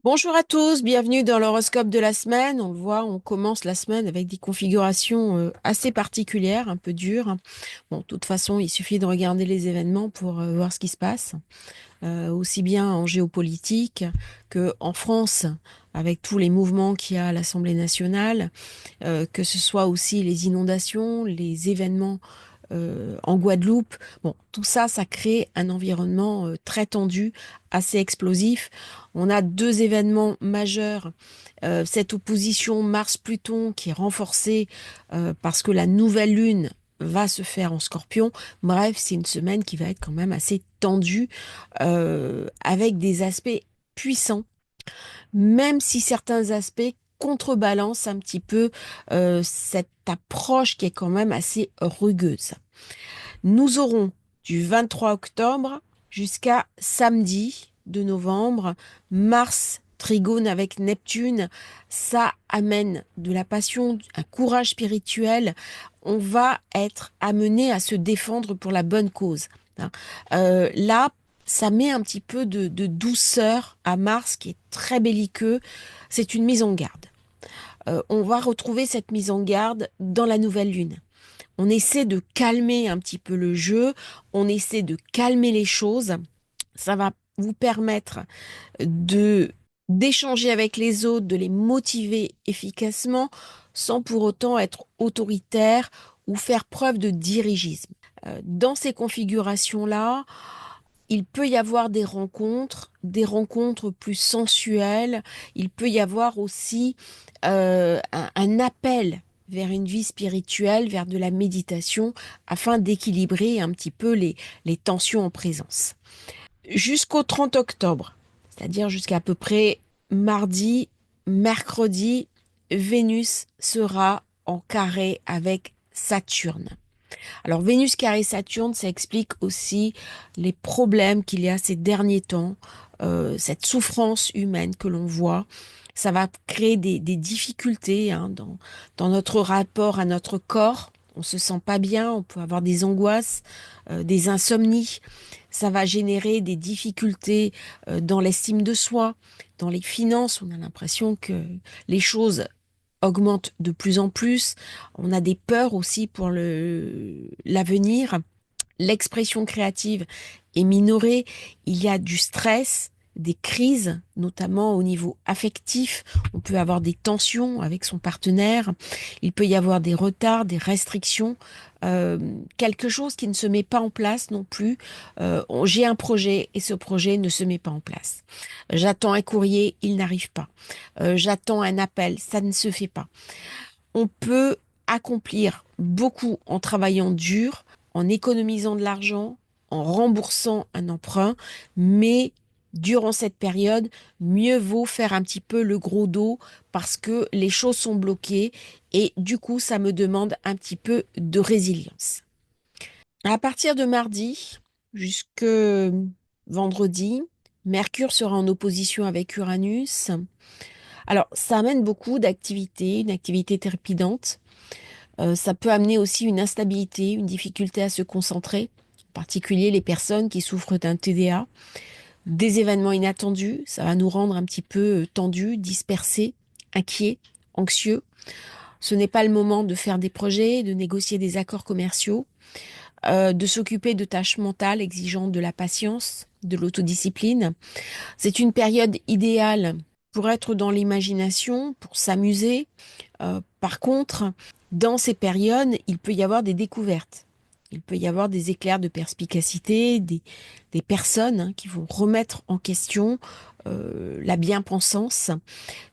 Bonjour à tous, bienvenue dans l'horoscope de la semaine. On le voit, on commence la semaine avec des configurations assez particulières, un peu dures. Bon, de toute façon, il suffit de regarder les événements pour voir ce qui se passe, aussi bien en géopolitique que en France, avec tous les mouvements qu'il y a à l'Assemblée nationale, que ce soit aussi les inondations, les événements en Guadeloupe. Bon, tout ça, ça crée un environnement très tendu, assez explosif. On a deux événements majeurs. Cette opposition Mars-Pluton qui est renforcée parce que la nouvelle lune va se faire en Scorpion. Bref, c'est une semaine qui va être quand même assez tendue avec des aspects puissants, même si certains aspects contrebalancent un petit peu cette approche qui est quand même assez rugueuse. Nous aurons du 23 octobre jusqu'à samedi de novembre, Mars trigone avec Neptune. Ça amène de la passion, un courage spirituel. On va être amené à se défendre pour la bonne cause, hein. Là, ça met un petit peu de douceur à Mars, qui est très belliqueux. C'est une mise en garde. On va retrouver cette mise en garde dans la nouvelle lune. On essaie de calmer un petit peu le jeu, on essaie de calmer les choses. Ça va vous permettre de d'échanger avec les autres, de les motiver efficacement, sans pour autant être autoritaire ou faire preuve de dirigisme. Dans ces configurations-là, il peut y avoir des rencontres plus sensuelles. Il peut y avoir aussi un appel vers une vie spirituelle, vers de la méditation, afin d'équilibrer un petit peu les tensions en présence. Jusqu'au 30 octobre, c'est-à-dire jusqu'à peu près mardi, mercredi, Vénus sera en carré avec Saturne. Alors Vénus carré Saturne, ça explique aussi les problèmes qu'il y a ces derniers temps, cette souffrance humaine que l'on voit. Ça va créer des difficultés hein, dans notre rapport à notre corps. On se sent pas bien, on peut avoir des angoisses, des insomnies. Ça va générer des difficultés dans l'estime de soi, dans les finances. On a l'impression que les choses augmente de plus en plus. On a des peurs aussi pour l'avenir. L'expression créative est minorée. Il y a du stress, des crises, notamment au niveau affectif. On peut avoir des tensions avec son partenaire. Il peut y avoir des retards, des restrictions. Quelque chose qui ne se met pas en place non plus. J'ai un projet et ce projet ne se met pas en place. J'attends un courrier, il n'arrive pas. J'attends un appel, ça ne se fait pas. On peut accomplir beaucoup en travaillant dur, en économisant de l'argent, en remboursant un emprunt, mais durant cette période, mieux vaut faire un petit peu le gros dos parce que les choses sont bloquées et du coup, ça me demande un petit peu de résilience. À partir de mardi jusque vendredi, Mercure sera en opposition avec Uranus. Alors, ça amène beaucoup d'activités, une activité trépidante. Ça peut amener aussi une instabilité, une difficulté à se concentrer, en particulier les personnes qui souffrent d'un TDA. Des événements inattendus, ça va nous rendre un petit peu tendus, dispersés, inquiets, anxieux. Ce n'est pas le moment de faire des projets, de négocier des accords commerciaux, de s'occuper de tâches mentales exigeant de la patience, de l'autodiscipline. C'est une période idéale pour être dans l'imagination, pour s'amuser. Par contre, dans ces périodes, il peut y avoir des découvertes. Il peut y avoir des éclairs de perspicacité, des personnes hein, qui vont remettre en question la bien-pensance.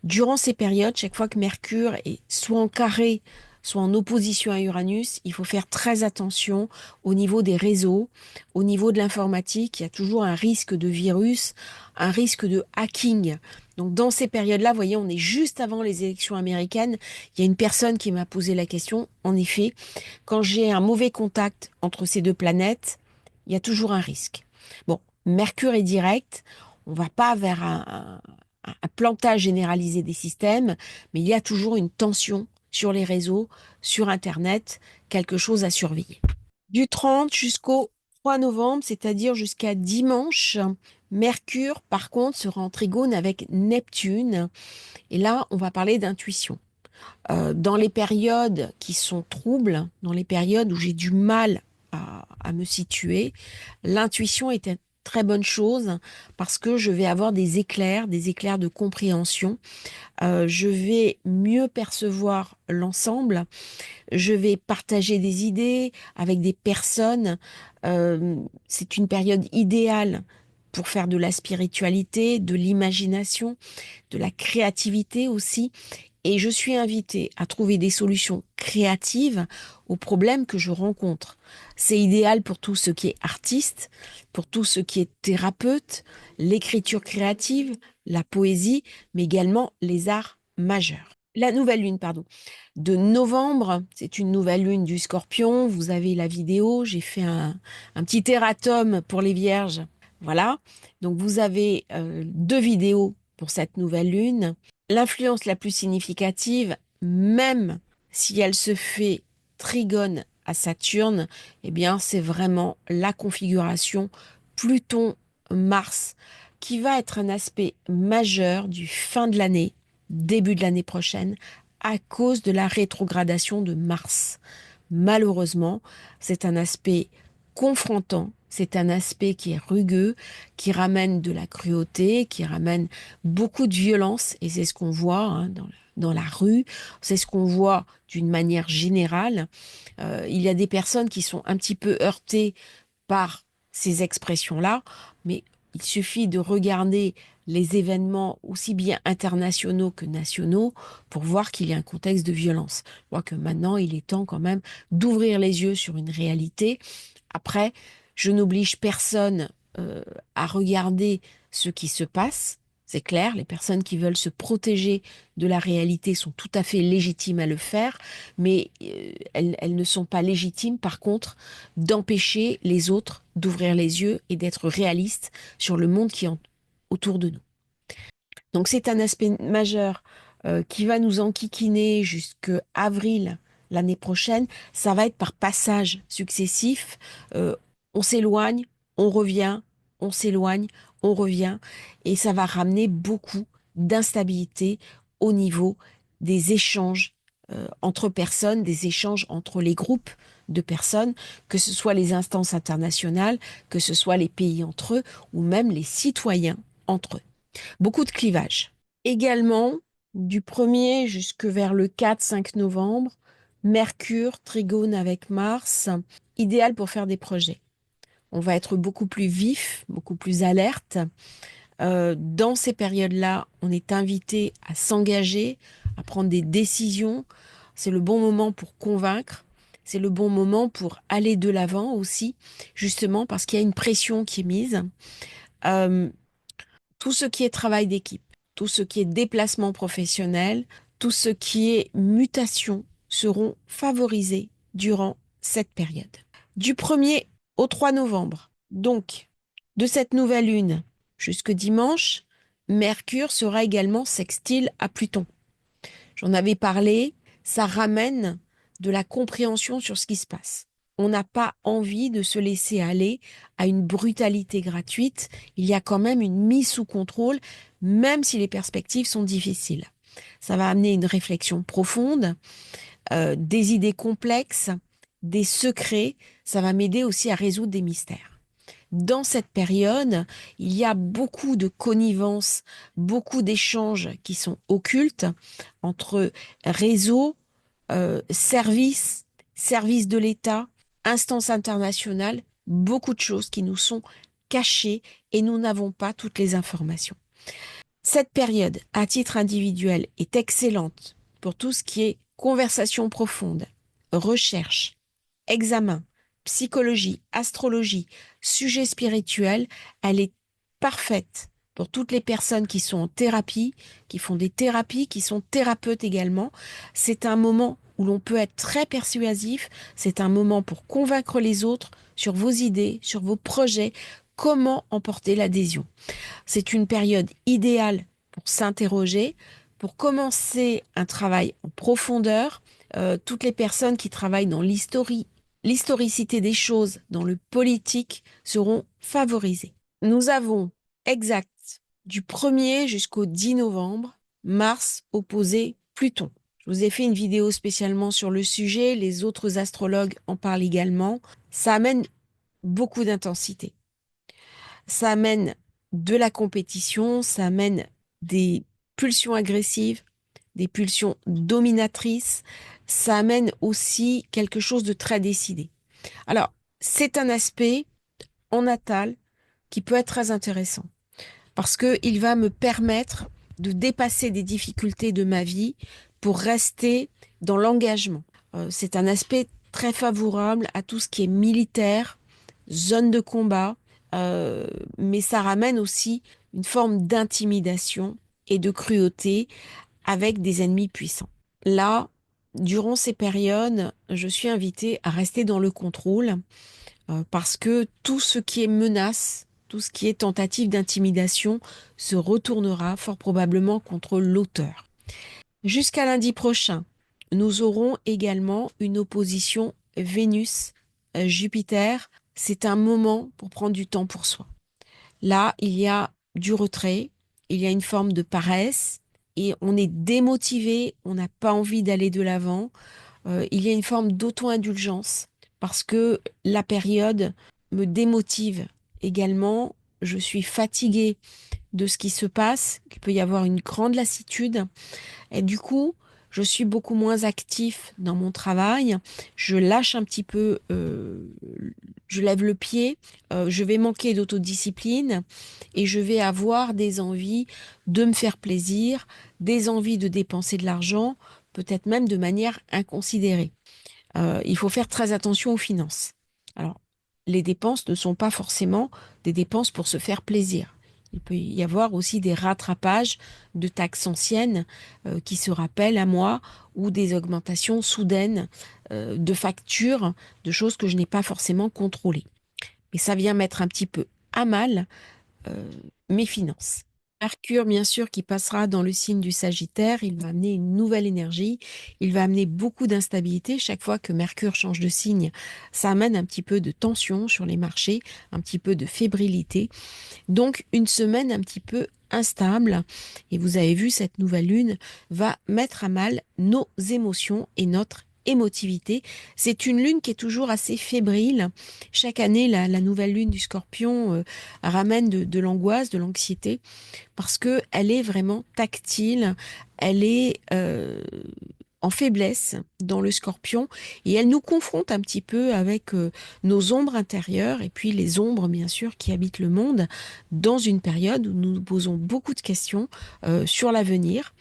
Durant ces périodes, chaque fois que Mercure est soit en carré, soit en opposition à Uranus, il faut faire très attention au niveau des réseaux, au niveau de l'informatique. Il y a toujours un risque de virus, un risque de hacking. Donc dans ces périodes-là, vous voyez, on est juste avant les élections américaines. Il y a une personne qui m'a posé la question. En effet, quand j'ai un mauvais contact entre ces deux planètes, il y a toujours un risque. Bon, Mercure est direct. On va pas vers un plantage généralisé des systèmes, mais il y a toujours une tension sur les réseaux, sur Internet, quelque chose à surveiller. Du 30 jusqu'au 3 novembre, c'est-à-dire jusqu'à dimanche, Mercure, par contre, sera en trigone avec Neptune. Et là, on va parler d'intuition. Dans les périodes qui sont troubles, dans les périodes où j'ai du mal à me situer, l'intuition est une très bonne chose parce que je vais avoir des éclairs de compréhension. Je vais mieux percevoir l'ensemble. Je vais partager des idées avec des personnes. C'est une période idéale pour faire de la spiritualité, de l'imagination, de la créativité aussi. Et je suis invitée à trouver des solutions créatives aux problèmes que je rencontre. C'est idéal pour tout ce qui est artiste, pour tout ce qui est thérapeute, l'écriture créative, la poésie, mais également les arts majeurs. La nouvelle lune, pardon, de novembre, c'est une nouvelle lune du Scorpion. Vous avez la vidéo, j'ai fait un petit erratum pour les vierges. Voilà, donc vous avez 2 vidéos pour cette nouvelle lune. L'influence la plus significative, même si elle se fait trigone à Saturne, eh bien, c'est vraiment la configuration Pluton-Mars qui va être un aspect majeur du fin de l'année, début de l'année prochaine, à cause de la rétrogradation de Mars. Malheureusement, c'est un aspect confrontant, c'est un aspect qui est rugueux, qui ramène de la cruauté, qui ramène beaucoup de violence, et c'est ce qu'on voit hein, dans la rue, c'est ce qu'on voit d'une manière générale. Il y a des personnes qui sont un petit peu heurtées par ces expressions-là, mais il suffit de regarder les événements aussi bien internationaux que nationaux pour voir qu'il y a un contexte de violence. Je crois que maintenant, il est temps quand même d'ouvrir les yeux sur une réalité. Après, je n'oblige personne à regarder ce qui se passe. C'est clair, les personnes qui veulent se protéger de la réalité sont tout à fait légitimes à le faire, mais elles ne sont pas légitimes, par contre, d'empêcher les autres d'ouvrir les yeux et d'être réalistes sur le monde qui est autour de nous. Donc c'est un aspect majeur qui va nous enquiquiner jusqu'à avril l'année prochaine. Ça va être par passages successifs. Euh, on s'éloigne, on revient, on s'éloigne, on revient. Et ça va ramener beaucoup d'instabilité au niveau des échanges entre personnes, des échanges entre les groupes de personnes, que ce soit les instances internationales, que ce soit les pays entre eux, ou même les citoyens entre eux. Beaucoup de clivages. Également, du 1er jusque vers le 4-5 novembre, Mercure, trigone avec Mars, idéal pour faire des projets. On va être beaucoup plus vif, beaucoup plus alerte. Dans ces périodes-là, on est invité à s'engager, à prendre des décisions. C'est le bon moment pour convaincre. C'est le bon moment pour aller de l'avant aussi, justement parce qu'il y a une pression qui est mise. Euh, tout ce qui est travail d'équipe, tout ce qui est déplacement professionnel, tout ce qui est mutation seront favorisés durant cette période. Du 1er au 3 novembre, donc de cette nouvelle lune jusque dimanche, Mercure sera également sextile à Pluton. J'en avais parlé, ça ramène de la compréhension sur ce qui se passe. On n'a pas envie de se laisser aller à une brutalité gratuite. Il y a quand même une mise sous contrôle, même si les perspectives sont difficiles. Ça va amener une réflexion profonde, des idées complexes, des secrets. Ça va m'aider aussi à résoudre des mystères. Dans cette période, il y a beaucoup de connivence, beaucoup d'échanges qui sont occultes entre réseaux, services, services de l'État, instances internationales, beaucoup de choses qui nous sont cachées et nous n'avons pas toutes les informations. Cette période, à titre individuel, est excellente pour tout ce qui est conversation profonde, recherche, examen, psychologie, astrologie, sujet spirituel. Elle est parfaite pour toutes les personnes qui sont en thérapie, qui font des thérapies, qui sont thérapeutes également. C'est un moment où l'on peut être très persuasif. C'est un moment pour convaincre les autres sur vos idées, sur vos projets, comment emporter l'adhésion. C'est une période idéale pour s'interroger, pour commencer un travail en profondeur. Toutes les personnes qui travaillent dans l'historicité des choses dans le politique seront favorisées. Nous avons exact du 1er jusqu'au 10 novembre, Mars opposé Pluton. Je vous ai fait une vidéo spécialement sur le sujet, les autres astrologues en parlent également. Ça amène beaucoup d'intensité. Ça amène de la compétition, ça amène des pulsions agressives, des pulsions dominatrices, ça amène aussi quelque chose de très décidé. Alors, c'est un aspect en natal qui peut être très intéressant parce qu'il va me permettre de dépasser des difficultés de ma vie pour rester dans l'engagement. C'est un aspect très favorable à tout ce qui est militaire, zone de combat, euh, mais ça ramène aussi une forme d'intimidation et de cruauté avec des ennemis puissants. Là, durant ces périodes, je suis invitée à rester dans le contrôle parce que tout ce qui est menace, tout ce qui est tentative d'intimidation se retournera fort probablement contre l'auteur. Jusqu'à lundi prochain, nous aurons également une opposition Vénus-Jupiter. C'est un moment pour prendre du temps pour soi. Là, il y a du retrait, il y a une forme de paresse et on est démotivé, on n'a pas envie d'aller de l'avant. Il y a une forme d'auto-indulgence parce que la période me démotive également. Je suis fatiguée de ce qui se passe, qu'il peut y avoir une grande lassitude. Et du coup, je suis beaucoup moins actif dans mon travail. Je lâche un petit peu, je lève le pied. Je vais manquer d'autodiscipline et je vais avoir des envies de me faire plaisir, des envies de dépenser de l'argent, peut-être même de manière inconsidérée. Il faut faire très attention aux finances. Alors, les dépenses ne sont pas forcément des dépenses pour se faire plaisir. Il peut y avoir aussi des rattrapages de taxes anciennes qui se rappellent à moi ou des augmentations soudaines de factures, de choses que je n'ai pas forcément contrôlées. Et ça vient mettre un petit peu à mal euh, mes finances. Mercure, bien sûr, qui passera dans le signe du Sagittaire, il va amener une nouvelle énergie, il va amener beaucoup d'instabilité. Chaque fois que Mercure change de signe, ça amène un petit peu de tension sur les marchés, un petit peu de fébrilité. Donc, une semaine un petit peu instable. Et vous avez vu, cette nouvelle lune va mettre à mal nos émotions et notre émotivité. C'est une lune qui est toujours assez fébrile. Chaque année, la nouvelle lune du Scorpion ramène de l'angoisse, de l'anxiété parce que elle est vraiment tactile, elle est en faiblesse dans le Scorpion et elle nous confronte un petit peu avec nos ombres intérieures et puis les ombres bien sûr qui habitent le monde dans une période où nous nous posons beaucoup de questions sur l'avenir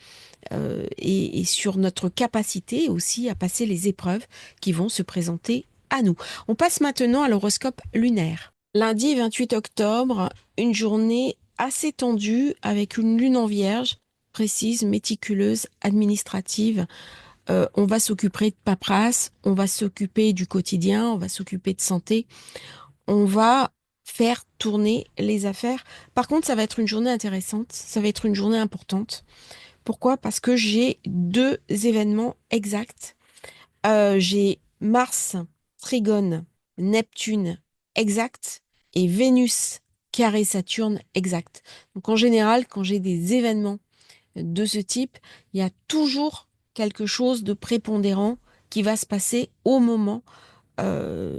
et sur notre capacité aussi à passer les épreuves qui vont se présenter à nous. On passe maintenant à l'horoscope lunaire. Lundi 28 octobre, une journée assez tendue avec une lune en vierge, précise, méticuleuse, administrative. On va s'occuper de paperasse, on va s'occuper du quotidien, on va s'occuper de santé, on va faire tourner les affaires. Par contre, ça va être une journée intéressante, ça va être une journée importante. Pourquoi? Parce que j'ai deux événements exacts. J'ai Mars, Trigone, Neptune exact et Vénus, carré Saturne exact. Donc en général, quand j'ai des événements de ce type, il y a toujours quelque chose de prépondérant qui va se passer au moment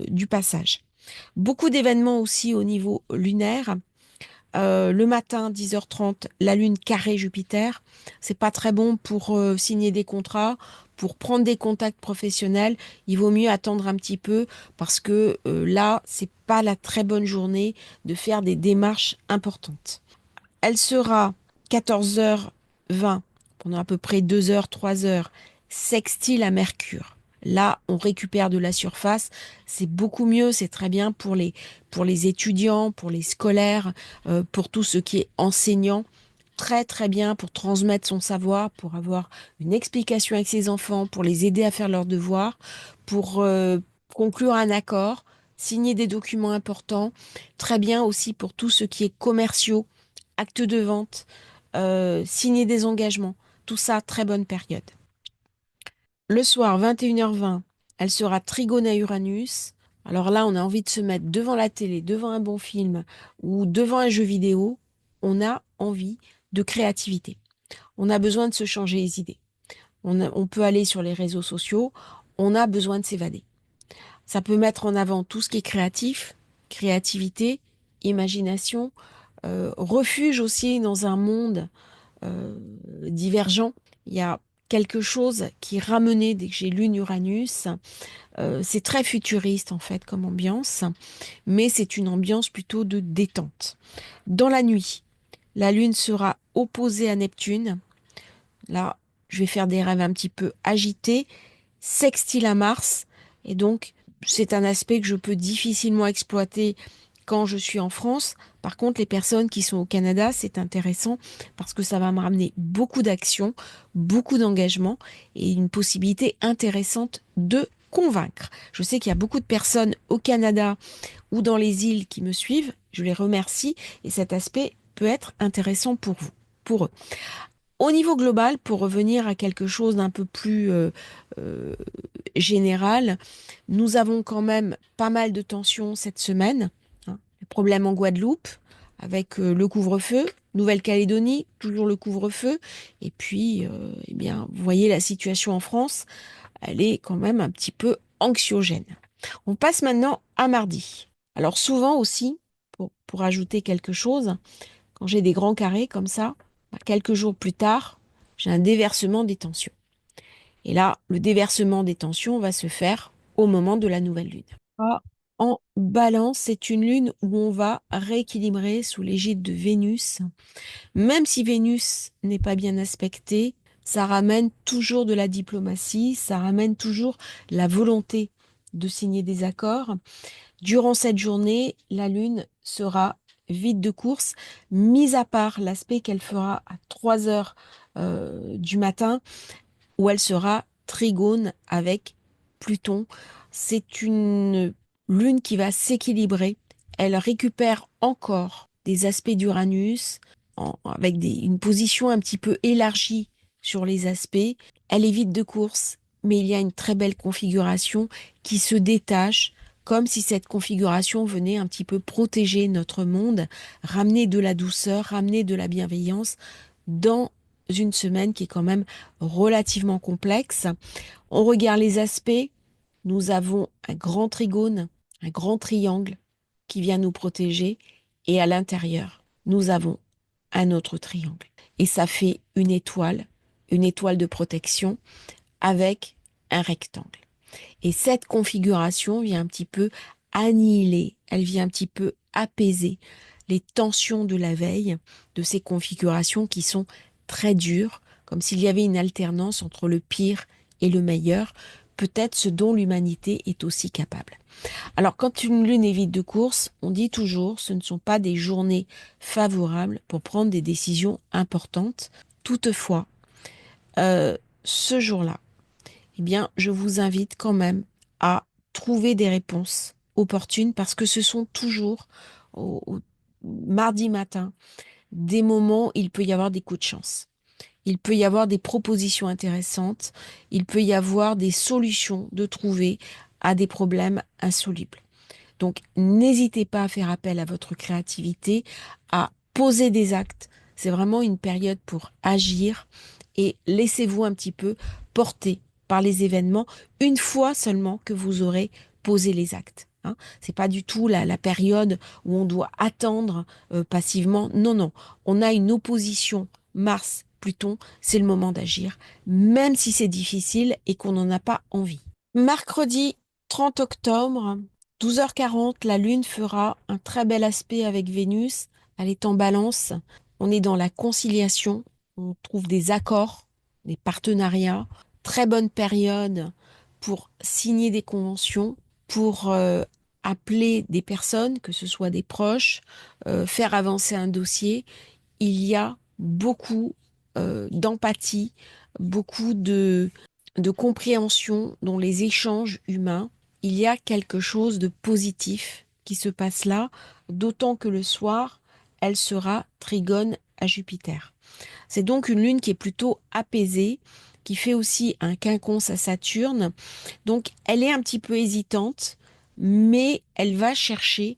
du passage. Beaucoup d'événements aussi au niveau lunaire. Le matin, 10h30, la Lune carré Jupiter. C'est pas très bon pour signer des contrats, pour prendre des contacts professionnels. Il vaut mieux attendre un petit peu parce que là, c'est pas la très bonne journée de faire des démarches importantes. Elle sera 14h20 pendant à peu près 2 heures, 3 heures, sextile à Mercure. Là, on récupère de la surface. C'est beaucoup mieux, c'est très bien pour les étudiants, pour les scolaires, pour tout ce qui est enseignant. Très, très bien pour transmettre son savoir, pour avoir une explication avec ses enfants, pour les aider à faire leurs devoirs, pour conclure un accord, signer des documents importants. Très bien aussi pour tout ce qui est commerciaux, acte de vente, signer des engagements. Tout ça, très bonne période. Le soir, 21h20, elle sera trigone à Uranus. Alors là, on a envie de se mettre devant la télé, devant un bon film ou devant un jeu vidéo. On a envie de créativité. On a besoin de se changer les idées. On peut aller sur les réseaux sociaux. On a besoin de s'évader. Ça peut mettre en avant tout ce qui est créatif, créativité, imagination, refuge aussi dans un monde euh, divergent. Il y a quelque chose qui est ramené dès que j'ai lune Uranus. C'est très futuriste en fait comme ambiance, mais c'est une ambiance plutôt de détente. Dans la nuit, la lune sera opposée à Neptune. Là, je vais faire des rêves un petit peu agités, sextile à Mars, et donc c'est un aspect que je peux difficilement exploiter quand je suis en France. Par contre, les personnes qui sont au Canada, c'est intéressant parce que ça va me ramener beaucoup d'action, beaucoup d'engagement et une possibilité intéressante de convaincre. Je sais qu'il y a beaucoup de personnes au Canada ou dans les îles qui me suivent. Je les remercie et cet aspect peut être intéressant pour vous, pour eux. Au niveau global, pour revenir à quelque chose d'un peu plus euh, général, nous avons quand même pas mal de tensions cette semaine, hein. Le problème en Guadeloupe avec le couvre-feu, Nouvelle-Calédonie, toujours le couvre-feu, et puis, eh bien, vous voyez la situation en France, elle est quand même un petit peu anxiogène. On passe maintenant à mardi. Alors souvent aussi, pour ajouter quelque chose, quand j'ai des grands carrés comme ça, bah, quelques jours plus tard, j'ai un déversement des tensions. Et là, le déversement des tensions va se faire au moment de la nouvelle lune. Ah, en balance, c'est une lune où on va rééquilibrer sous l'égide de Vénus. Même si Vénus n'est pas bien aspectée, ça ramène toujours de la diplomatie, ça ramène toujours la volonté de signer des accords. Durant cette journée, la lune sera vide de course, mis à part l'aspect qu'elle fera à 3 heures du matin où elle sera trigone avec Pluton. C'est une lune qui va s'équilibrer. Elle récupère encore des aspects d'Uranus avec une position un petit peu élargie sur les aspects. Elle est vide de course, mais il y a une très belle configuration qui se détache, comme si cette configuration venait un petit peu protéger notre monde, ramener de la douceur, ramener de la bienveillance dans une semaine qui est quand même relativement complexe. On regarde les aspects. Nous avons un grand trigone, un grand triangle qui vient nous protéger. Et à l'intérieur, nous avons un autre triangle. Et ça fait une étoile de protection avec un rectangle. Et cette configuration vient un petit peu annihiler, elle vient un petit peu apaiser les tensions de la veille, de ces configurations qui sont très dures, comme s'il y avait une alternance entre le pire et le meilleur, peut-être ce dont l'humanité est aussi capable. Alors, quand une lune est vide de course, on dit toujours, ce ne sont pas des journées favorables pour prendre des décisions importantes. Toutefois, ce jour-là, eh bien, je vous invite quand même à trouver des réponses opportunes parce que ce sont toujours au mardi matin des moments où il peut y avoir des coups de chance. Il peut y avoir des propositions intéressantes, il peut y avoir des solutions de trouver à des problèmes insolubles. Donc, n'hésitez pas à faire appel à votre créativité, à poser des actes. C'est vraiment une période pour agir et laissez-vous un petit peu porter par les événements une fois seulement que vous aurez posé les actes. Hein. C'est pas du tout la période où on doit attendre passivement. Non, non. On a une opposition Mars-Pluton. C'est le moment d'agir, même si c'est difficile et qu'on n'en a pas envie. Mercredi 30 octobre, 12h40, la Lune fera un très bel aspect avec Vénus. Elle est en balance. On est dans la conciliation. On trouve des accords, des partenariats. Très bonne période pour signer des conventions, pour appeler des personnes, que ce soit des proches, faire avancer un dossier. Il y a beaucoup d'empathie, beaucoup de compréhension dans les échanges humains. Il y a quelque chose de positif qui se passe là, d'autant que le soir, elle sera trigone à Jupiter. C'est donc une lune qui est plutôt apaisée, qui fait aussi un quinconce à Saturne. Donc, elle est un petit peu hésitante, mais elle va chercher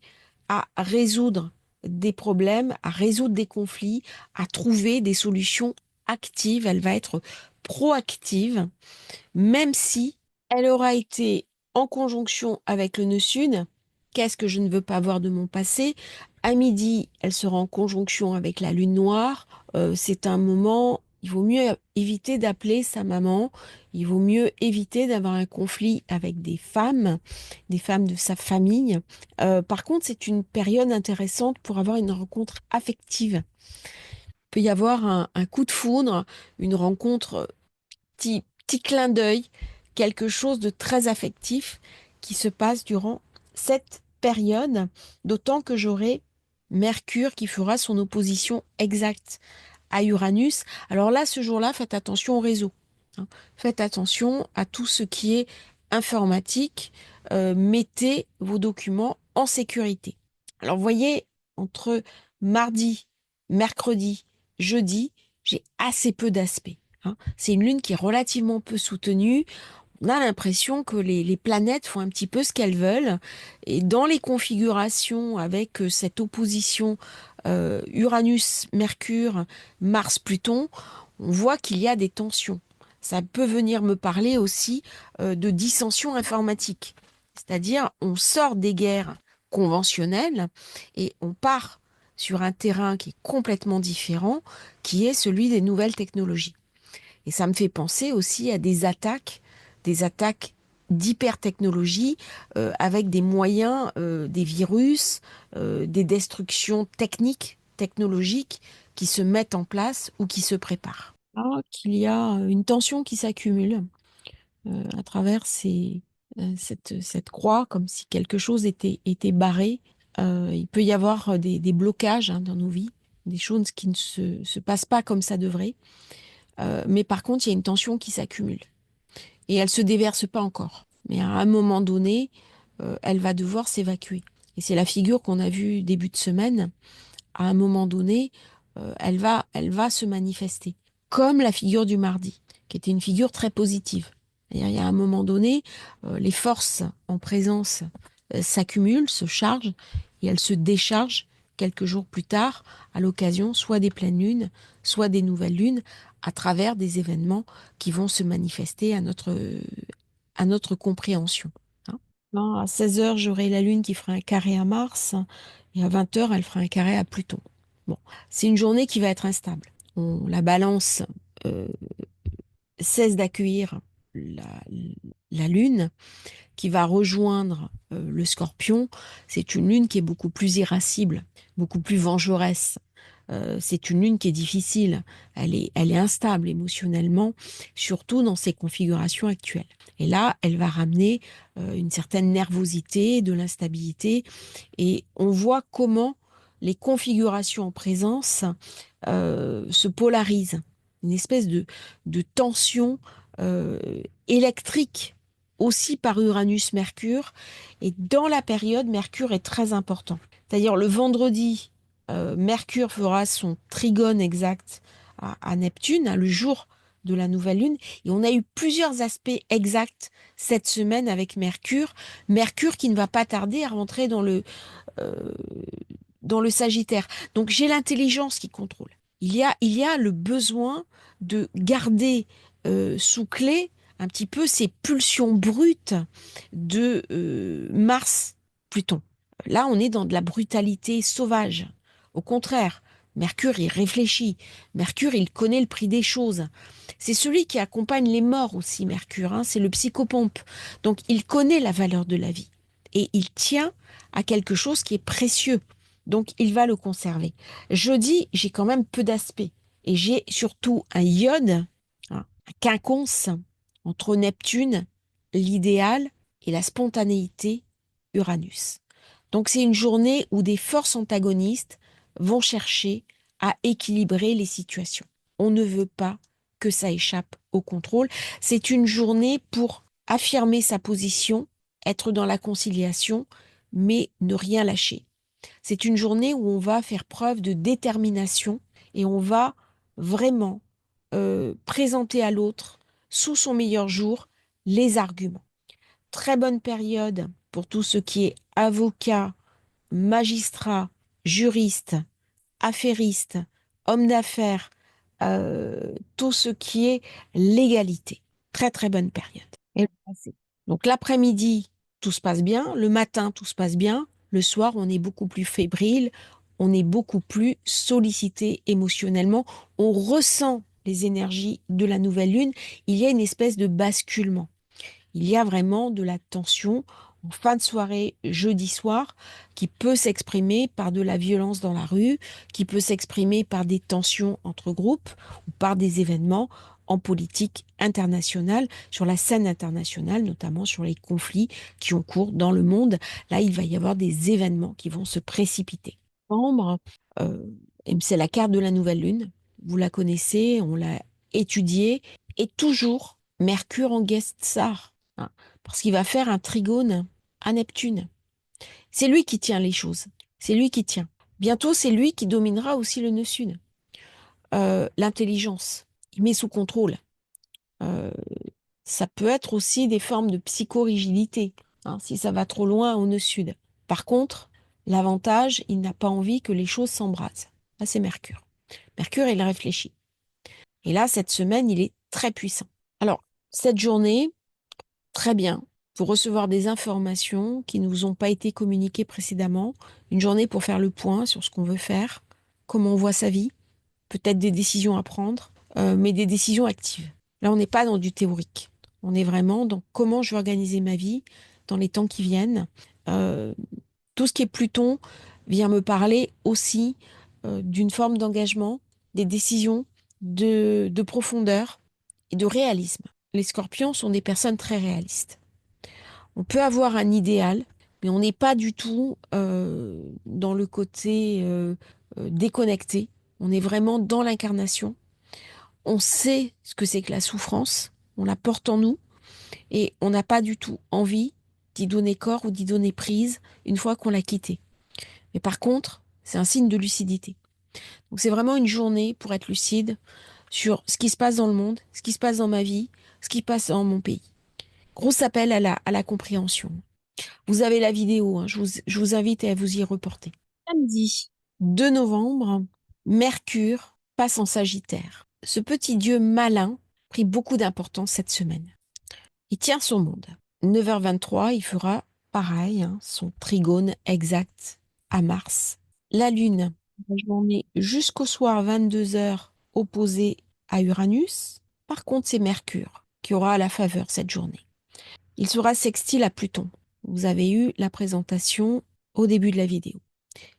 à résoudre des problèmes, à résoudre des conflits, à trouver des solutions actives. Elle va être proactive, même si elle aura été en conjonction avec le nœud sud. Qu'est-ce que je ne veux pas voir de mon passé? À midi, elle sera en conjonction avec la lune noire. C'est un moment, il vaut mieux éviter d'appeler sa maman. Il vaut mieux éviter d'avoir un conflit avec des femmes de sa famille. Par contre, c'est une période intéressante pour avoir une rencontre affective. Il peut y avoir un coup de foudre, une rencontre petit clin d'œil, quelque chose de très affectif qui se passe durant cette période, d'autant que j'aurai Mercure qui fera son opposition exacte à Uranus. Alors là, ce jour-là, faites attention au réseau, hein. Faites attention à tout ce qui est informatique. Mettez vos documents en sécurité. Alors, vous voyez, entre mardi, mercredi, jeudi, j'ai assez peu d'aspects, hein. C'est une lune qui est relativement peu soutenue. On a l'impression que les planètes font un petit peu ce qu'elles veulent. Et dans les configurations avec cette opposition Uranus-Mercure, Mars-Pluton, on voit qu'il y a des tensions. Ça peut venir me parler aussi de dissensions informatiques. C'est-à-dire, on sort des guerres conventionnelles et on part sur un terrain qui est complètement différent, qui est celui des nouvelles technologies. Et ça me fait penser aussi à des attaques d'hypertechnologie avec des moyens, des virus, des destructions techniques, technologiques qui se mettent en place ou qui se préparent. Alors qu'il y a une tension qui s'accumule à travers cette croix, comme si quelque chose était barré. Il peut y avoir des blocages, hein, dans nos vies, des choses qui ne se passent pas comme ça devrait. Mais par contre, il y a une tension qui s'accumule et elle se déverse pas encore. Mais à un moment donné, elle va devoir s'évacuer. Et c'est la figure qu'on a vue début de semaine. À un moment donné, elle va se manifester, comme la figure du mardi, qui était une figure très positive. C'est-à-dire, il y a un moment donné, les forces en présence s'accumulent, se chargent, et elles se déchargent quelques jours plus tard, à l'occasion soit des pleines lunes, soit des nouvelles lunes, à travers des événements qui vont se manifester à notre compréhension, hein. Non, à 16 heures, j'aurai la lune qui fera un carré à Mars, et à 20 heures, elle fera un carré à Pluton. Bon, c'est une journée qui va être instable. La balance euh, cesse d'accueillir la lune qui va rejoindre le Scorpion. C'est une lune qui est beaucoup plus irascible, beaucoup plus vengeresse. C'est une lune qui est difficile. Elle est instable émotionnellement, surtout dans ses configurations actuelles. Et là, elle va ramener une certaine nervosité, de l'instabilité. Et on voit comment les configurations en présence se polarisent. Une espèce de tension euh, électrique aussi par Uranus-Mercure. Et dans la période, Mercure est très important. C'est-à-dire le vendredi, Mercure fera son trigone exact à Neptune, hein, le jour de la nouvelle lune. Et on a eu plusieurs aspects exacts cette semaine avec Mercure. Mercure qui ne va pas tarder à rentrer euh, dans le Sagittaire. Donc j'ai l'intelligence qui contrôle. Il y a le besoin de garder sous clé un petit peu ces pulsions brutes de Mars-Pluton. Là, on est dans de la brutalité sauvage. Au contraire, Mercure, il réfléchit. Mercure, il connaît le prix des choses. C'est celui qui accompagne les morts aussi, Mercure, hein, c'est le psychopompe. Donc, il connaît la valeur de la vie. Et il tient à quelque chose qui est précieux. Donc, il va le conserver. Jeudi, j'ai quand même peu d'aspects. Et j'ai surtout un iode, hein, un quinconce entre Neptune, l'idéal, et la spontanéité, Uranus. Donc, c'est une journée où des forces antagonistes vont chercher à équilibrer les situations. On ne veut pas que ça échappe au contrôle. C'est une journée pour affirmer sa position, être dans la conciliation, mais ne rien lâcher. C'est une journée où on va faire preuve de détermination et on va vraiment présenter à l'autre sous son meilleur jour, les arguments. Très bonne période pour tout ce qui est avocat, magistrat, juriste, affairiste, homme d'affaires, tout ce qui est légalité. Très, très bonne période. Et le passé. Donc l'après-midi, tout se passe bien. Le matin, tout se passe bien. Le soir, on est beaucoup plus fébrile. On est beaucoup plus sollicité émotionnellement. On ressent les énergies de la nouvelle lune. Il y a une espèce de basculement. Il y a vraiment de la tension en fin de soirée, jeudi soir, qui peut s'exprimer par de la violence dans la rue, qui peut s'exprimer par des tensions entre groupes ou par des événements en politique internationale, sur la scène internationale, notamment sur les conflits qui ont cours dans le monde. Là, il va y avoir des événements qui vont se précipiter. Novembre, euh, c'est la carte de la nouvelle lune. Vous la connaissez, on l'a étudiée, et toujours Mercure en guest star, hein, parce qu'il va faire un trigone à Neptune. C'est lui qui tient les choses. C'est lui qui tient. Bientôt, c'est lui qui dominera aussi le nœud sud. L'intelligence, il met sous contrôle. Euh, Ça peut être aussi des formes de psychorigidité, hein, si ça va trop loin au nœud sud. Par contre, l'avantage, il n'a pas envie que les choses s'embrasent. Là, c'est Mercure. Mercure, il réfléchit. Et là, cette semaine, il est très puissant. Alors, cette journée, très bien, pour recevoir des informations qui ne vous ont pas été communiquées précédemment, une journée pour faire le point sur ce qu'on veut faire, comment on voit sa vie, peut-être des décisions à prendre, mais des décisions actives. Là, on n'est pas dans du théorique. On est vraiment dans comment je vais organiser ma vie dans les temps qui viennent. Euh, tout ce qui est Pluton vient me parler aussi d'une forme d'engagement, des décisions, de profondeur et de réalisme. Les scorpions sont des personnes très réalistes. On peut avoir un idéal, mais on n'est pas du tout dans le côté déconnecté. On est vraiment dans l'incarnation. On sait ce que c'est que la souffrance, on la porte en nous et on n'a pas du tout envie d'y donner corps ou d'y donner prise une fois qu'on l'a quitté. Mais par contre, c'est un signe de lucidité. Donc c'est vraiment une journée pour être lucide sur ce qui se passe dans le monde, ce qui se passe dans ma vie, ce qui se passe dans mon pays. Gros appel à la compréhension. Vous avez la vidéo, hein, je vous invite à vous y reporter. Samedi 2 novembre, Mercure passe en Sagittaire. Ce petit dieu malin prit beaucoup d'importance cette semaine. Il tient son monde. 9h23, il fera pareil, hein, son trigone exact à Mars. La Lune, la journée jusqu'au soir 22h, opposée à Uranus. Par contre, c'est Mercure qui aura la faveur cette journée. Il sera sextile à Pluton. Vous avez eu la présentation au début de la vidéo.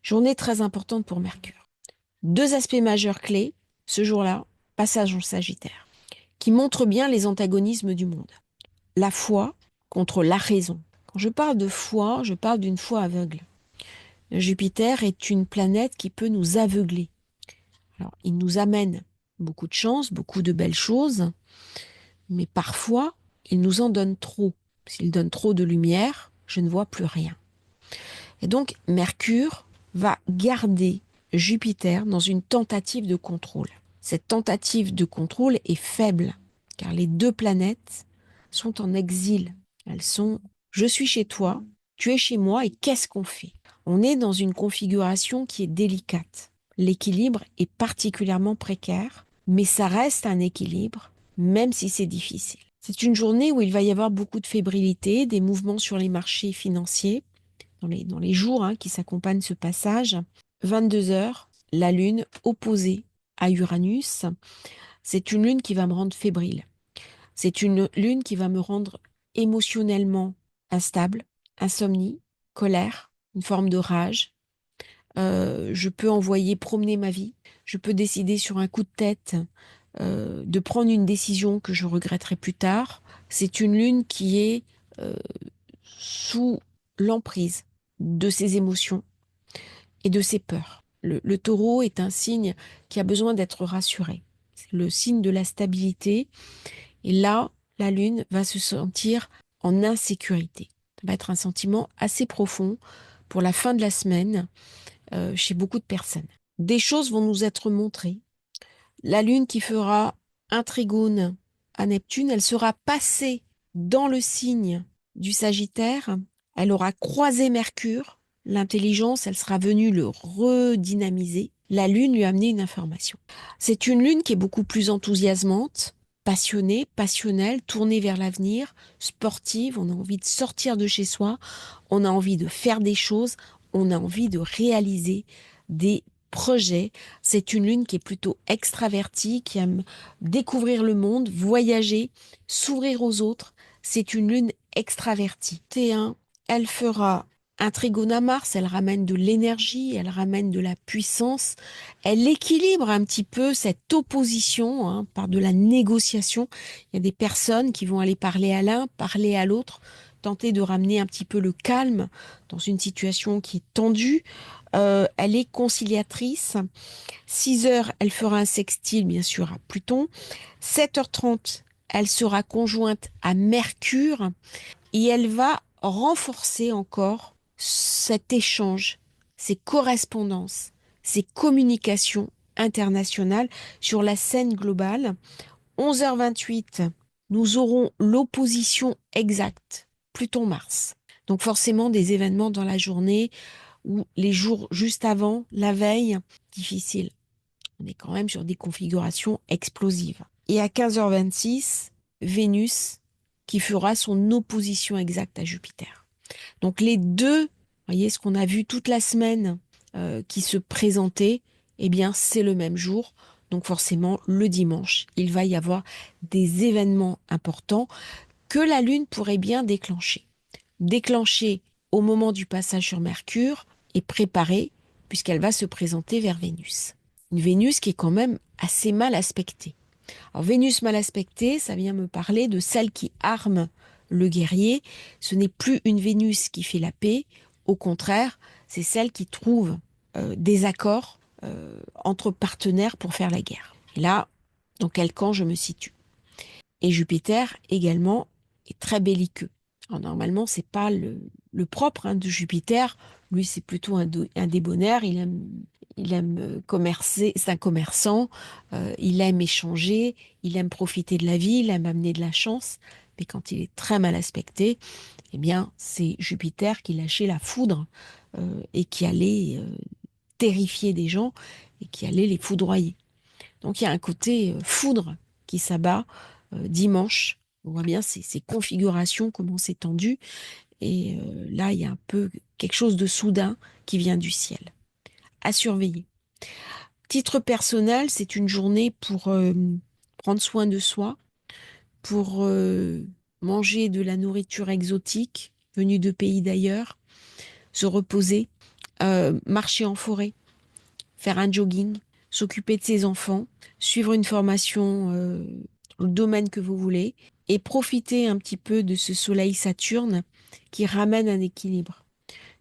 Journée très importante pour Mercure. Deux aspects majeurs clés, ce jour-là, passage en Sagittaire, qui montrent bien les antagonismes du monde. La foi contre la raison. Quand je parle de foi, je parle d'une foi aveugle. Jupiter est une planète qui peut nous aveugler. Alors, il nous amène beaucoup de chance, beaucoup de belles choses, mais parfois, il nous en donne trop. S'il donne trop de lumière, je ne vois plus rien. Et donc, Mercure va garder Jupiter dans une tentative de contrôle. Cette tentative de contrôle est faible, car les deux planètes sont en exil. Elles sont je suis chez toi, tu es chez moi, et qu'est-ce qu'on fait? On est dans une configuration qui est délicate. L'équilibre est particulièrement précaire, mais ça reste un équilibre, même si c'est difficile. C'est une journée où il va y avoir beaucoup de fébrilité, des mouvements sur les marchés financiers, dans les jours qui s'accompagnent ce passage. 22 heures, la Lune opposée à Uranus. C'est une Lune qui va me rendre fébrile. C'est une Lune qui va me rendre émotionnellement instable, insomnie, colère, une forme de rage. Je peux envoyer promener ma vie. Je peux décider sur un coup de tête de prendre une décision que je regretterai plus tard. C'est une Lune qui est sous l'emprise de ses émotions et de ses peurs. Le taureau est un signe qui a besoin d'être rassuré. C'est le signe de la stabilité. Et là, la lune va se sentir en insécurité. Ça va être un sentiment assez profond pour la fin de la semaine chez beaucoup de personnes. Des choses vont nous être montrées. La lune qui fera un trigone à Neptune, elle sera passée dans le signe du Sagittaire, elle aura croisé Mercure, l'intelligence, elle sera venue le redynamiser, la Lune lui a amené une information. C'est une Lune qui est beaucoup plus enthousiasmante, passionnée, passionnelle, tournée vers l'avenir, sportive, on a envie de sortir de chez soi, on a envie de faire des choses, on a envie de réaliser des projets. C'est une Lune qui est plutôt extravertie, qui aime découvrir le monde, voyager, s'ouvrir aux autres. C'est une Lune extravertie. T1, elle fera un trigone à Mars, elle ramène de l'énergie, elle ramène de la puissance, elle équilibre un petit peu cette opposition par de la négociation. Il y a des personnes qui vont aller parler à l'un, parler à l'autre, tenter de ramener un petit peu le calme dans une situation qui est tendue. Elle est conciliatrice. 6 heures, elle fera un sextile, bien sûr, à Pluton. 7h30, elle sera conjointe à Mercure et elle va renforcer encore cet échange, ces correspondances, ces communications internationales sur la scène globale. 11h28, nous aurons l'opposition exacte, Pluton-Mars. Donc forcément des événements dans la journée ou les jours juste avant, la veille, difficile. On est quand même sur des configurations explosives. Et à 15h26, Vénus qui fera son opposition exacte à Jupiter. Donc les deux, vous voyez ce qu'on a vu toute la semaine qui se présentaient, eh bien c'est le même jour. Donc forcément, le dimanche, il va y avoir des événements importants que la Lune pourrait bien déclencher. Déclencher au moment du passage sur Mercure et préparer, puisqu'elle va se présenter vers Vénus. Une Vénus qui est quand même assez mal aspectée. Alors Vénus mal aspectée, ça vient me parler de celle qui arme le guerrier. Ce n'est plus une Vénus qui fait la paix, au contraire, c'est celle qui trouve des accords entre partenaires pour faire la guerre. Et là, dans quel camp je me situe? Et Jupiter également est très belliqueux. Alors normalement, c'est pas le propre de Jupiter. Lui, c'est plutôt un débonnaire. Il aime commercer. C'est un commerçant. Il aime échanger. Il aime profiter de la vie. Il aime amener de la chance. Mais quand il est très mal aspecté, eh bien, c'est Jupiter qui lâchait la foudre et qui allait terrifier des gens et qui allait les foudroyer. Donc il y a un côté foudre qui s'abat dimanche. On voit bien ces configurations, comment c'est tendu. Et là, il y a un peu quelque chose de soudain qui vient du ciel. À surveiller. Titre personnel, c'est une journée pour prendre soin de soi, pour manger de la nourriture exotique venue de pays d'ailleurs, se reposer, marcher en forêt, faire un jogging, s'occuper de ses enfants, suivre une formation dans le domaine que vous voulez et profiter un petit peu de ce soleil Saturne qui ramène un équilibre,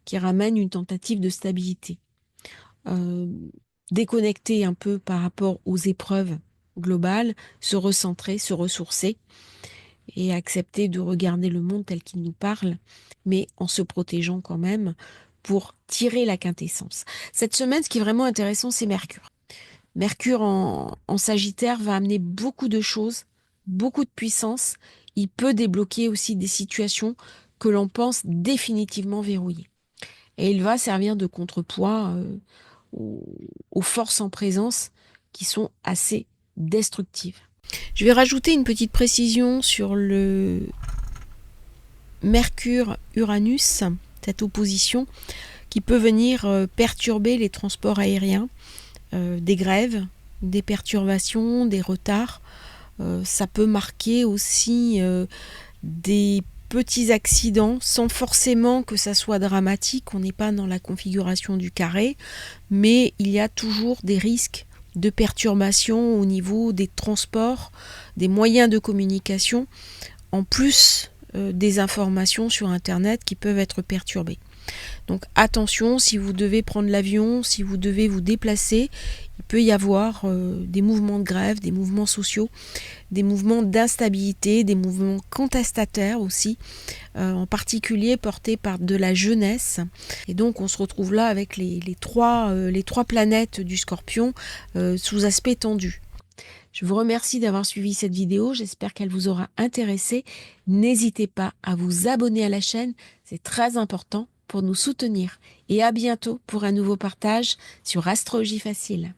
qui ramène une tentative de stabilité. Déconnecter un peu par rapport aux épreuves globales, se recentrer, se ressourcer et accepter de regarder le monde tel qu'il nous parle, mais en se protégeant quand même pour tirer la quintessence. Cette semaine, ce qui est vraiment intéressant, c'est Mercure. Mercure en Sagittaire va amener beaucoup de choses, beaucoup de puissance. Il peut débloquer aussi des situations que l'on pense définitivement verrouillées. Et il va servir de contrepoids aux forces en présence qui sont assez destructives. Je vais rajouter une petite précision sur le Mercure-Uranus, cette opposition qui peut venir perturber les transports aériens, des grèves, des perturbations, des retards. Ça peut marquer aussi des petits accidents sans forcément que ça soit dramatique. On n'est pas dans la configuration du carré, mais il y a toujours des risques de perturbation au niveau des transports, des moyens de communication, en plus des informations sur Internet qui peuvent être perturbées. Donc attention, si vous devez prendre l'avion, si vous devez vous déplacer, il peut y avoir des mouvements de grève, des mouvements sociaux, des mouvements d'instabilité, des mouvements contestataires aussi, en particulier portés par de la jeunesse. Et donc on se retrouve là avec les trois planètes du Scorpion sous aspect tendu. Je vous remercie d'avoir suivi cette vidéo, j'espère qu'elle vous aura intéressé. N'hésitez pas à vous abonner à la chaîne, c'est très important pour nous soutenir. Et à bientôt pour un nouveau partage sur Astrologie Facile.